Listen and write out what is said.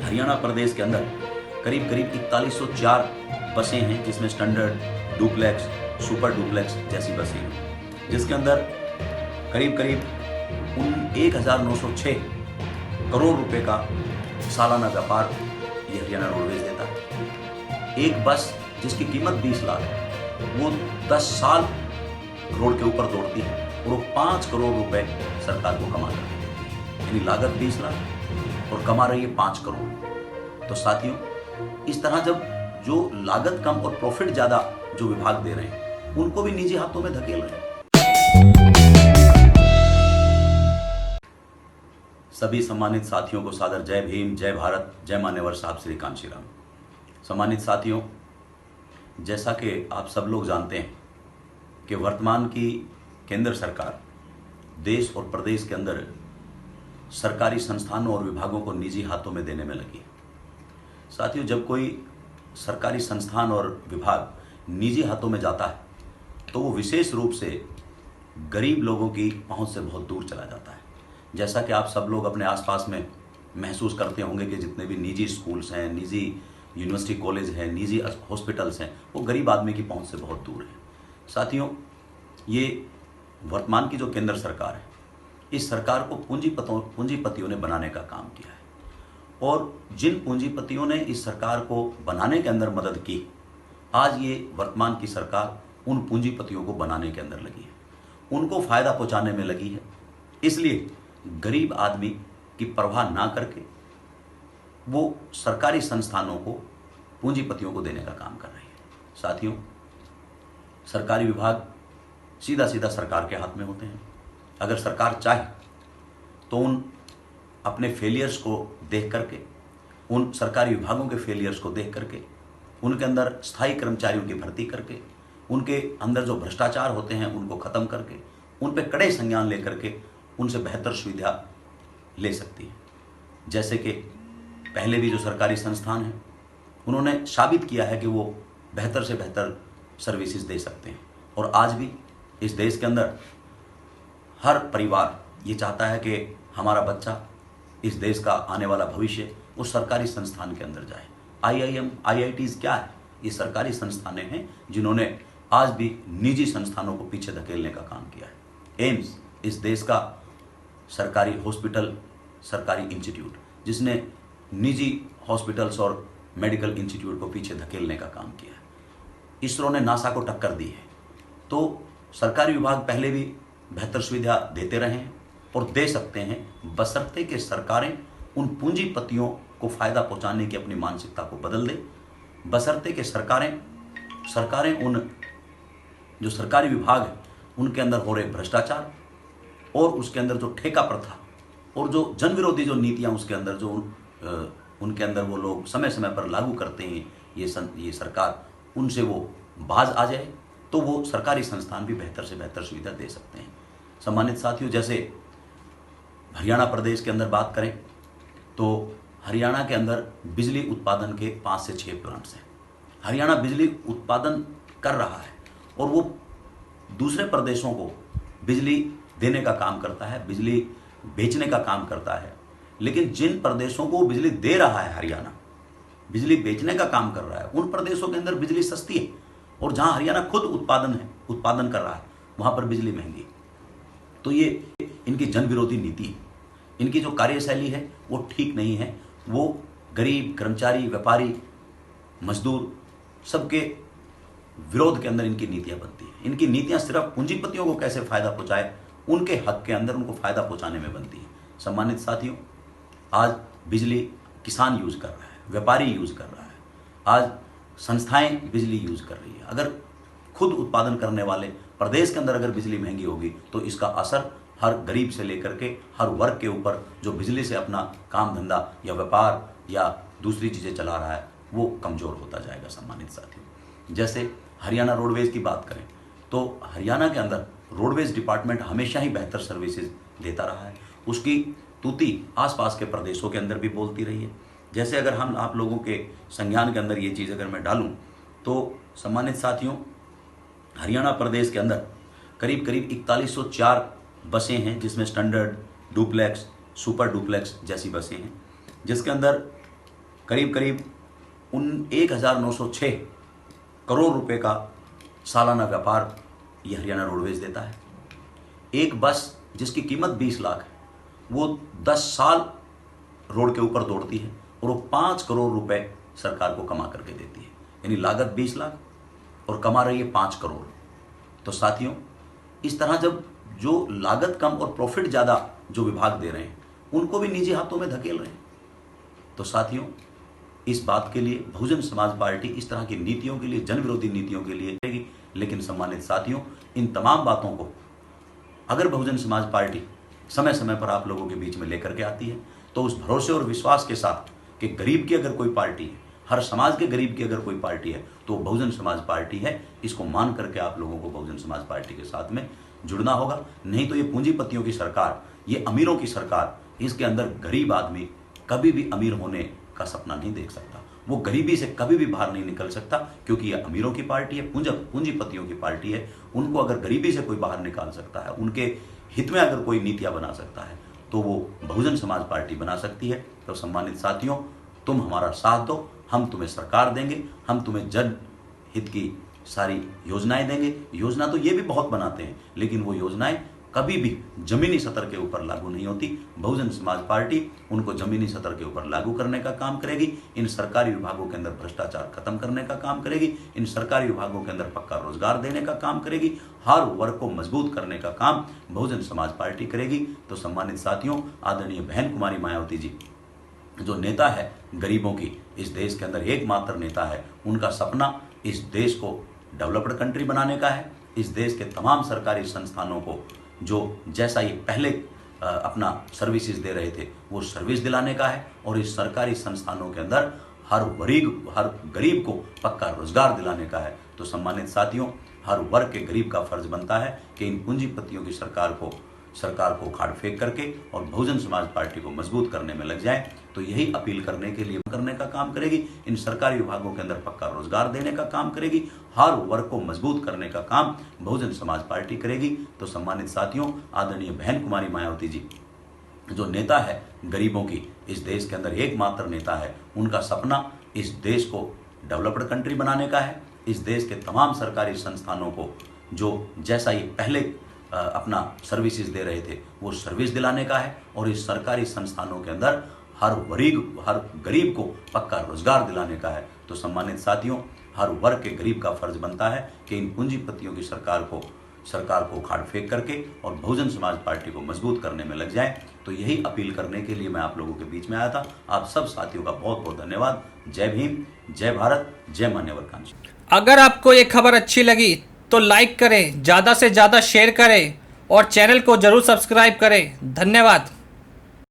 हरियाणा प्रदेश के अंदर करीब करीब 4104 बसें हैं, जिसमें स्टैंडर्ड, डुप्लेक्स, सुपर डुप्लेक्स जैसी बसें हैं, जिसके अंदर करीब करीब 1906 करोड़ रुपए का सालाना व्यापार ये हरियाणा रोडवेज देता है। एक बस जिसकी कीमत 20 लाख है, वो 10 साल रोड के ऊपर दौड़ती है और वो 5 करोड़ रुपए सरकार को कमा रही है। यानी लागत 20 लाख और कमा रही है 5 करोड़। तो साथियों, इस तरह जब जो लागत कम और प्रॉफिट ज्यादा जो विभाग दे रहे हैं, उनको भी निजी हाथों में धकेल रहे हैं। सभी सम्मानित साथियों को सादर जय भीम, जय भारत, जय मान्यवर साहब श्री कांशी राम। सम्मानित साथियों, जैसा कि आप सब लोग जानते हैं कि वर्तमान की केंद्र सरकार देश और प्रदेश के अंदर सरकारी संस्थानों और विभागों को निजी हाथों में देने में लगी है। साथियों, जब कोई सरकारी संस्थान और विभाग निजी हाथों में जाता है तो वो विशेष रूप से गरीब लोगों की पहुंच से बहुत दूर चला जाता है। जैसा कि आप सब लोग अपने आसपास में महसूस करते होंगे कि जितने भी निजी स्कूल्स हैं, निजी यूनिवर्सिटी कॉलेज हैं, निजी हॉस्पिटल्स हैं, वो गरीब आदमी की पहुंच से बहुत दूर हैं। साथियों, ये वर्तमान की जो केंद्र सरकार है, इस सरकार को पूंजीपतियों ने बनाने का काम किया है और जिन पूंजीपतियों ने इस सरकार को बनाने के अंदर मदद की, आज ये वर्तमान की सरकार उन पूंजीपतियों को बनाने के अंदर लगी है, उनको फायदा पहुंचाने में लगी है। इसलिए गरीब आदमी की परवाह ना करके वो सरकारी संस्थानों को पूंजीपतियों को देने का काम कर रही है। साथियों, सरकारी विभाग सीधा सीधा सरकार के हाथ में होते हैं। अगर सरकार चाहे तो उन अपने फेलियर्स को देख करके, उन सरकारी विभागों के फेलियर्स को देख करके, उनके अंदर स्थायी कर्मचारियों की भर्ती करके, उनके अंदर जो भ्रष्टाचार होते हैं उनको खत्म करके, उन पे कड़े संज्ञान लेकर के उनसे बेहतर सुविधा ले सकती है। जैसे कि पहले भी जो सरकारी संस्थान हैं, उन्होंने साबित किया है कि वो बेहतर से बेहतर सर्विसेज दे सकते हैं। और आज भी इस देश के अंदर हर परिवार ये चाहता है कि हमारा बच्चा, इस देश का आने वाला भविष्य उस सरकारी संस्थान के अंदर जाए। IIM, IITs क्या है? ये सरकारी संस्थानें हैं जिन्होंने आज भी निजी संस्थानों को पीछे धकेलने का काम किया है। एम्स इस देश का सरकारी हॉस्पिटल, सरकारी इंस्टीट्यूट, जिसने निजी हॉस्पिटल्स और मेडिकल इंस्टीट्यूट को पीछे धकेलने का काम किया है। इसरो ने नासा को टक्कर दी है। तो सरकारी विभाग पहले भी बेहतर सुविधा देते रहे हैं और दे सकते हैं, बशर्ते कि सरकारें उन पूंजीपतियों को फायदा पहुंचाने की अपनी मानसिकता को बदल दें, बशर्ते कि सरकारें उन जो सरकारी विभाग है उनके अंदर हो रहे भ्रष्टाचार और उसके अंदर जो ठेका प्रथा और जो जन विरोधी जो नीतियां उसके अंदर जो उनके अंदर वो लोग समय समय पर लागू करते हैं, ये सरकार उनसे वो बाज आ जाए तो वो सरकारी संस्थान भी बेहतर से बेहतर सुविधा दे सकते हैं। सम्मानित साथियों, जैसे हरियाणा प्रदेश के अंदर बात करें तो हरियाणा के अंदर बिजली उत्पादन के 5 से 6 प्लांट्स हैं। हरियाणा बिजली उत्पादन कर रहा है और वो दूसरे प्रदेशों को बिजली देने का काम करता है, बिजली बेचने का काम करता है। लेकिन जिन प्रदेशों को बिजली दे रहा है हरियाणा, बिजली बेचने का काम कर रहा है, उन प्रदेशों के अंदर बिजली सस्ती है और जहां हरियाणा खुद उत्पादन कर रहा है, वहां पर बिजली महंगी है। तो ये इनकी जन विरोधी नीति है, इनकी जो कार्यशैली है वो ठीक नहीं है। वो गरीब, कर्मचारी, व्यापारी, मजदूर सबके विरोध के अंदर इनकी नीतियां बनती हैं। इनकी नीतियां सिर्फ पूंजीपतियों को कैसे फायदा पहुंचाए, उनके हक के अंदर उनको फायदा पहुंचाने में बनती है। सम्मानित साथियों, आज बिजली किसान यूज कर रहा है, व्यापारी यूज कर रहा है, आज संस्थाएं बिजली यूज कर रही है। अगर खुद उत्पादन करने वाले प्रदेश के अंदर अगर बिजली महंगी होगी तो इसका असर हर गरीब से लेकर के हर वर्ग के ऊपर जो बिजली से अपना काम धंधा या व्यापार या दूसरी चीजें चला रहा है वो कमजोर होता जाएगा। सम्मानित साथियों, जैसे हरियाणा रोडवेज की बात करें तो हरियाणा के अंदर रोडवेज डिपार्टमेंट हमेशा ही बेहतर सर्विसेज देता रहा है। उसकी तूती आसपास के प्रदेशों के अंदर भी बोलती रही है। जैसे अगर हम आप लोगों के संज्ञान के अंदर ये चीज़ अगर मैं डालूं तो सम्मानित साथियों, हरियाणा प्रदेश के अंदर करीब करीब 4104 बसें हैं, जिसमें स्टैंडर्ड, डुप्लेक्स, सुपर डुप्लेक्स जैसी बसें हैं, जिसके अंदर करीब करीब 1906 करोड़ रुपए का सालाना व्यापार ये हरियाणा रोडवेज देता है। एक बस जिसकी कीमत 20 लाख है वो 10 साल रोड के ऊपर दौड़ती है और वो 5 करोड़ रुपए सरकार को कमा करके देती है, यानी लागत 20 लाख और कमा रही है 5 करोड़। तो साथियों, इस तरह जब जो लागत कम और प्रॉफिट ज़्यादा जो विभाग दे रहे हैं उनको भी निजी हाथों में धकेल रहे हैं। तो साथियों, इस बात के लिए बहुजन समाज पार्टी इस तरह की नीतियों के लिए, जन विरोधी नीतियों के लिए रहेगी। लेकिन सम्मानित साथियों, इन तमाम बातों को अगर बहुजन समाज पार्टी समय समय पर आप लोगों के बीच में लेकर के आती है तो उस भरोसे और विश्वास के साथ कि गरीब की अगर कोई पार्टी है, हर समाज के गरीब की अगर कोई पार्टी है तो बहुजन समाज पार्टी है, इसको मान करके आप लोगों को बहुजन समाज पार्टी के साथ में जुड़ना होगा। नहीं तो ये पूंजीपतियों की सरकार, ये अमीरों की सरकार, इसके अंदर गरीब आदमी कभी भी अमीर होने का सपना नहीं देख सकता, वो गरीबी से कभी भी बाहर नहीं निकल सकता, क्योंकि ये अमीरों की पार्टी है, पूंजीपतियों की पार्टी है। उनको अगर गरीबी से कोई बाहर निकाल सकता है, उनके हित में अगर कोई नीतियां बना सकता है तो वो बहुजन समाज पार्टी बना सकती है। तो सम्मानित साथियों, तुम हमारा साथ दो, हम तुम्हें सरकार देंगे, हम तुम्हें जन हित की सारी योजनाएं देंगे। योजना तो ये भी बहुत बनाते हैं, लेकिन वो योजनाएं कभी भी जमीनी स्तर के ऊपर लागू नहीं होती। बहुजन समाज पार्टी उनको जमीनी स्तर के ऊपर लागू करने का काम करेगी। इन सरकारी विभागों के अंदर भ्रष्टाचार खत्म करने का काम करेगी। इन सरकारी विभागों के अंदर पक्का रोजगार देने का काम करेगी। हर वर्ग को मजबूत करने का काम बहुजन समाज पार्टी करेगी। तो सम्मानित साथियों, आदरणीय बहन कुमारी मायावती जी जो नेता है गरीबों की, इस देश के अंदर एकमात्र नेता है, उनका सपना इस देश को डेवलप्ड कंट्री बनाने का है। इस देश के तमाम सरकारी संस्थानों को जो जैसा ये पहले अपना सर्विसेज दे रहे थे वो सर्विस दिलाने का है, और इस सरकारी संस्थानों के अंदर हर गरीब को पक्का रोजगार दिलाने का है। तो सम्मानित साथियों, हर वर्ग के गरीब का फर्ज बनता है कि इन पूंजीपतियों की सरकार को उखाड़ फेंक करके और बहुजन समाज पार्टी को मजबूत करने में लग जाए। तो यही अपील करने के लिए करने का काम करेगी। इन सरकारी विभागों के अंदर पक्का रोजगार देने का काम करेगी। हर वर्ग को मजबूत करने का काम बहुजन समाज पार्टी करेगी। तो सम्मानित साथियों, आदरणीय बहन कुमारी मायावती जी जो नेता है गरीबों की, इस देश के अंदर एकमात्र नेता है, उनका सपना इस देश को डेवलप्ड कंट्री बनाने का है। इस देश के तमाम सरकारी संस्थानों को जो जैसा ये पहले अपना सर्विसेज दे रहे थे वो सर्विस दिलाने का है, और इस सरकारी संस्थानों के अंदर हर गरीब को पक्का रोजगार दिलाने का है। तो सम्मानित साथियों, हर वर्ग के गरीब का फर्ज बनता है कि इन पूंजीपतियों की सरकार को उखाड़ फेंक करके और बहुजन समाज पार्टी को मजबूत करने में लग जाए। तो यही अपील करने के लिए मैं आप लोगों के बीच में आया था। आप सब साथियों का बहुत बहुत धन्यवाद। जय भीम, जय भारत, जय मान्यवर कांची। अगर आपको ये खबर अच्छी लगी तो लाइक करें, ज़्यादा से ज़्यादा शेयर करें और चैनल को ज़रूर सब्सक्राइब करें। धन्यवाद।